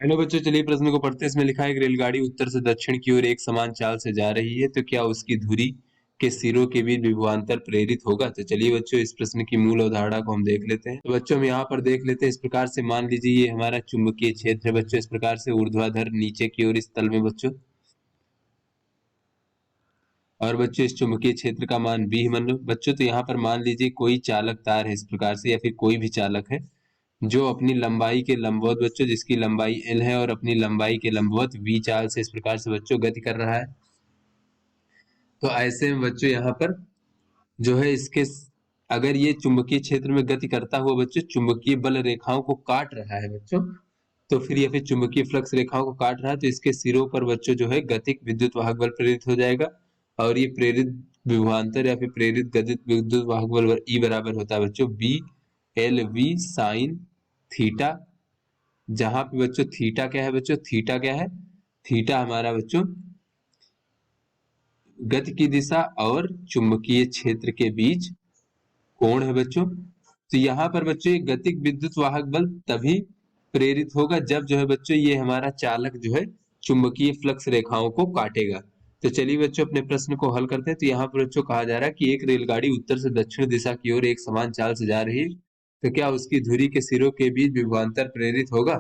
Hello बच्चों, चलिए प्रश्न को पढ़ते हैं। इसमें लिखा है कि रेलगाड़ी उत्तर से दक्षिण की ओर एक समान चाल से जा रही है, तो क्या उसकी धुरी के सिरों के बीच विभवांतर प्रेरित होगा? तो चलिए बच्चों, इस प्रश्न की मूल अवधारणा को हम देख लेते हैं। तो बच्चों हम यहाँ पर देख लेते हैं। इस प्रकार से मान लीजिए ये हमारा चुंबकीय क्षेत्र है बच्चों। इस प्रकार से ऊर्ध्वाधर नीचे की ओर इस तल में बच्चों, और बच्चों इस चुंबकीय क्षेत्र का मान B मान लो बच्चों। तो यहाँ पर मान लीजिए कोई चालक तार है इस प्रकार से, या फिर कोई भी चालक है जो अपनी लंबाई के लंबवत बच्चों, जिसकी लंबाई L है और अपनी लंबाई के लंबवत V चाल से इस प्रकार से बच्चों गति कर रहा है। तो ऐसे में बच्चों यहाँ पर जो है इसके, अगर ये चुंबकीय क्षेत्र में गति करता हुआ बच्चों चुंबकीय बल रेखाओं को काट रहा है बच्चों, तो फिर या फिर चुंबकीय फ्लक्स रेखाओं को काट रहा है, तो इसके सिरों पर बच्चों जो है गतिक विद्युत वाहक बल प्रेरित हो जाएगा। और ये प्रेरित विभवांतर या फिर प्रेरित गतित विद्युत वाहक बल E बराबर होता है बच्चों B/L/V साइन थीटा। जहां पे बच्चों थीटा क्या है बच्चों, थीटा क्या है, थीटा हमारा बच्चों गति की दिशा और चुंबकीय क्षेत्र के बीच कोण है बच्चों। तो यहाँ पर बच्चों ये गतिक विद्युत वाहक बल तभी प्रेरित होगा जब जो है बच्चों ये हमारा चालक जो है चुंबकीय फ्लक्स रेखाओं को काटेगा। तो चलिए बच्चों अपने प्रश्न को हल करते हैं। तो यहाँ पर बच्चों कहा जा रहा है कि एक रेलगाड़ी उत्तर से दक्षिण दिशा की ओर एक समान चाल से जा रही है, तो क्या उसकी धुरी के सिरों के बीच विभवांतर प्रेरित होगा?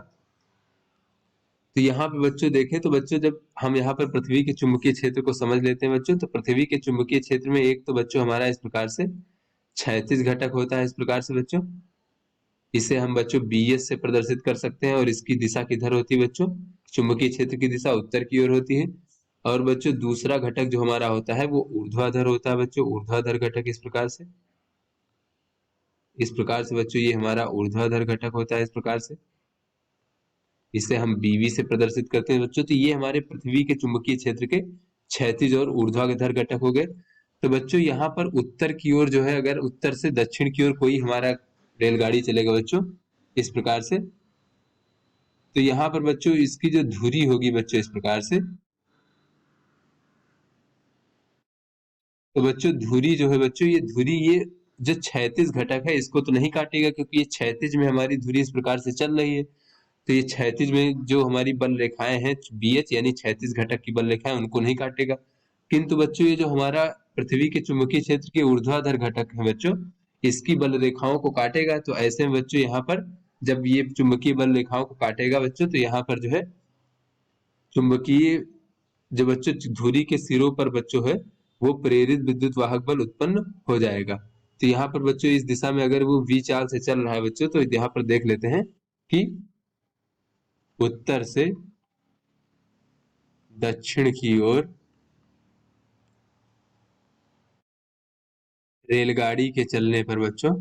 तो यहाँ पे बच्चों देखें तो बच्चों जब हम यहाँ पर पृथ्वी के चुंबकीय क्षेत्र को समझ लेते हैं बच्चों, तो पृथ्वी के चुंबकीय क्षेत्र में एक तो बच्चों हमारा इस प्रकार से क्षैतिज घटक होता है इस प्रकार से बच्चों। इसे हम बच्चों BS से प्रदर्शित कर सकते हैं, और इसकी दिशा किधर होती है बच्चों, चुंबकीय क्षेत्र की दिशा उत्तर की ओर होती है। और बच्चों दूसरा घटक जो हमारा होता है वो ऊर्ध्वाधर होता है बच्चों, ऊर्ध्वाधर घटक इस प्रकार से बच्चों ये हमारा ऊर्ध्वाधर घटक होता है इस प्रकार से। इसे हम BV से प्रदर्शित करते हैं बच्चों। तो ये हमारे पृथ्वी के चुंबकीय क्षेत्र के क्षैतिज और ऊर्ध्वाधर घटक हो गए। तो बच्चों यहाँ पर उत्तर की ओर जो है, अगर उत्तर से दक्षिण की ओर कोई हमारा रेलगाड़ी चलेगा बच्चों इस प्रकार से, तो यहाँ पर बच्चों इसकी जो धुरी होगी बच्चों इस प्रकार से, तो बच्चों धुरी जो है बच्चों, ये धुरी ये जो क्षैतिज घटक है इसको तो नहीं काटेगा, क्योंकि ये क्षैतिज में हमारी धुरी इस प्रकार से चल रही है। तो ये क्षैतिज में जो हमारी बल रेखाएं हैं BH यानी क्षैतिज घटक की बल रेखाएं, उनको नहीं काटेगा। किंतु बच्चों ये जो हमारा पृथ्वी के चुंबकीय क्षेत्र के ऊर्ध्वाधर घटक है बच्चों, इसकी बल रेखाओं को काटेगा। तो ऐसे में बच्चों यहाँ पर जब ये चुंबकीय बल रेखाओं को काटेगा बच्चों, तो यहाँ पर जो है चुंबकीय जो बच्चों धुरी के सिरों पर बच्चों है वो प्रेरित विद्युत वाहक बल उत्पन्न हो जाएगा। तो यहाँ पर बच्चों इस दिशा में अगर वो V चाल से चल रहा है बच्चों, तो यहाँ पर देख लेते हैं कि उत्तर से दक्षिण की ओर रेलगाड़ी के चलने पर बच्चों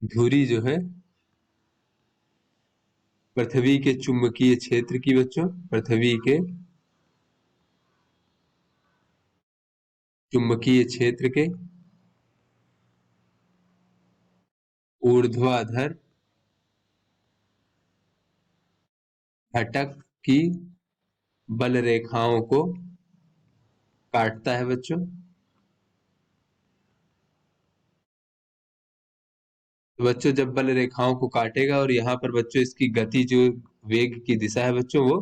धुरी जो है पृथ्वी के चुंबकीय क्षेत्र की बच्चों, पृथ्वी के चुंबकीय क्षेत्र के ऊर्ध्वाधर घटक की बल रेखाओं को काटता है बच्चों। तो बच्चों जब बल रेखाओं को काटेगा और यहाँ पर बच्चों इसकी गति जो वेग की दिशा है बच्चों वो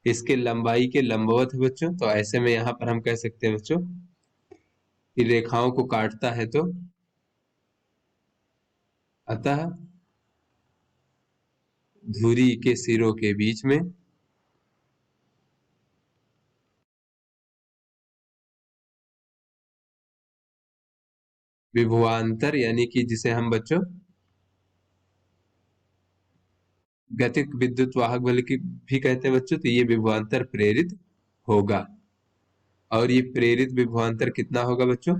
इसके लंबाई के लंबवत है बच्चों, तो ऐसे में यहाँ पर हम कह सकते हैं बच्चों कि रेखाओं को काटता है, तो अतः धुरी के सिरों के बीच में विभवांतर, यानी कि जिसे हम बच्चों गतिक विद्युत वाहक बल की भी कहते हैं बच्चों, तो ये विभवांतर प्रेरित होगा। और ये प्रेरित विभवांतर कितना होगा बच्चों,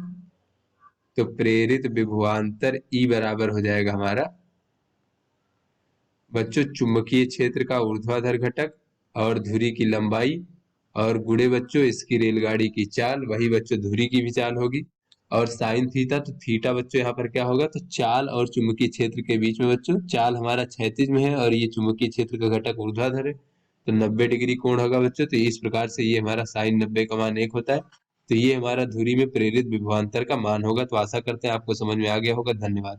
तो प्रेरित विभवांतर E बराबर हो जाएगा हमारा बच्चों चुंबकीय क्षेत्र का ऊर्ध्वाधर घटक और धुरी की लंबाई और गुणे बच्चों इसकी रेलगाड़ी की चाल, वही बच्चों धुरी की भी चाल होगी, और साइन थीटा। तो थीटा बच्चों यहाँ पर क्या होगा, तो चाल और चुंबकीय क्षेत्र के बीच में बच्चों, चाल हमारा क्षैतिज में है और ये चुंबकीय क्षेत्र का घटक ऊर्ध्वाधर है, तो 90 डिग्री कोण होगा बच्चों। तो इस प्रकार से ये हमारा साइन 90 का मान 1 होता है। तो ये हमारा धुरी में प्रेरित विभवांतर का मान होगा। तो आशा करते हैं आपको समझ में आ गया होगा। धन्यवाद।